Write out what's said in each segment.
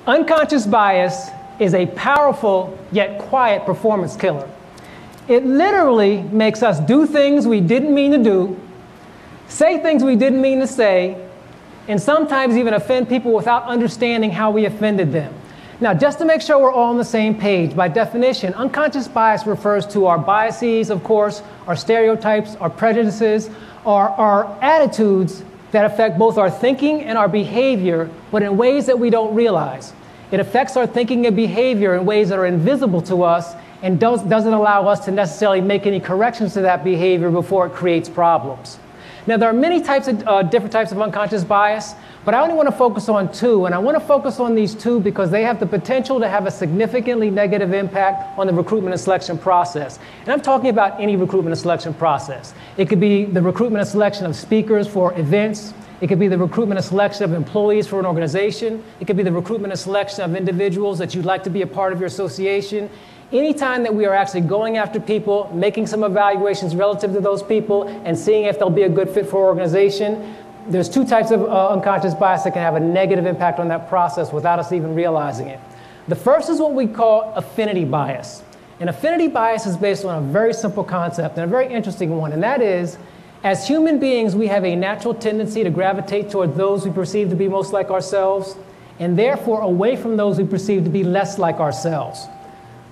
Unconscious bias is a powerful yet quiet performance killer. It literally makes us do things we didn't mean to do, say things we didn't mean to say, and sometimes even offend people without understanding how we offended them. Now, just to make sure we're all on the same page, by definition, unconscious bias refers to our biases, of course, our stereotypes, our prejudices, our attitudes that affect both our thinking and our behavior, but in ways that we don't realize. It affects our thinking and behavior in ways that are invisible to us and doesn't allow us to necessarily make any corrections to that behavior before it creates problems. Now, there are many different types of unconscious bias, but I only want to focus on two, and I want to focus on these two because they have the potential to have a significantly negative impact on the recruitment and selection process. And I'm talking about any recruitment and selection process. It could be the recruitment and selection of speakers for events. It could be the recruitment and selection of employees for an organization. It could be the recruitment and selection of individuals that you'd like to be a part of your association. Anytime that we are actually going after people, making some evaluations relative to those people, and seeing if they'll be a good fit for our organization, there's two types of unconscious bias that can have a negative impact on that process without us even realizing it. The first is what we call affinity bias. And affinity bias is based on a very simple concept and a very interesting one, and that is, as human beings, we have a natural tendency to gravitate toward those we perceive to be most like ourselves, and therefore away from those we perceive to be less like ourselves.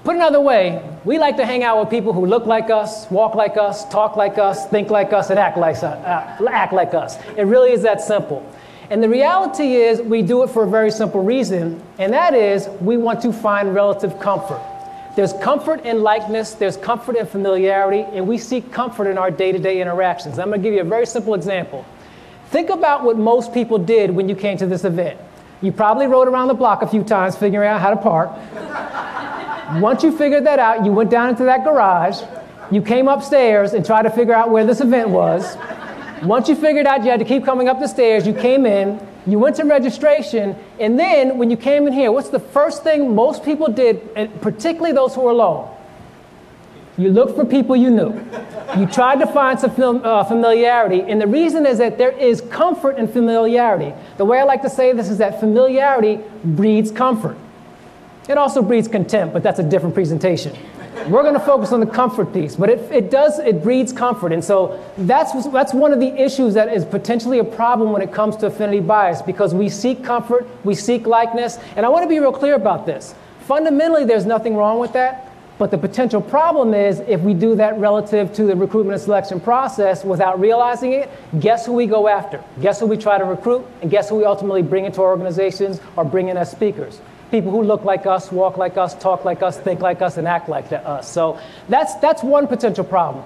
Put another way, we like to hang out with people who look like us, walk like us, talk like us, think like us, and act like us. It really is that simple. And the reality is we do it for a very simple reason, and that is we want to find relative comfort. There's comfort in likeness, there's comfort in familiarity, and we seek comfort in our day-to-day interactions. I'm going to give you a very simple example. Think about what most people did when you came to this event. You probably rode around the block a few times figuring out how to park. Once you figured that out, you went down into that garage, you came upstairs and tried to figure out where this event was. Once you figured out you had to keep coming up the stairs, you came in, you went to registration, and then when you came in here, what's the first thing most people did, and particularly those who were alone? You looked for people you knew. You tried to find some familiarity, and the reason is that there is comfort in familiarity. The way I like to say this is that familiarity breeds comfort. It also breeds contempt, but that's a different presentation. We're going to focus on the comfort piece, but it breeds comfort. And so that's one of the issues that is potentially a problem when it comes to affinity bias, because we seek comfort, we seek likeness, and I want to be real clear about this. Fundamentally, there's nothing wrong with that, but the potential problem is if we do that relative to the recruitment and selection process without realizing it, guess who we go after? Guess who we try to recruit, and guess who we ultimately bring into our organizations or bring in as speakers? People who look like us, walk like us, talk like us, think like us, and act like us. So that's one potential problem.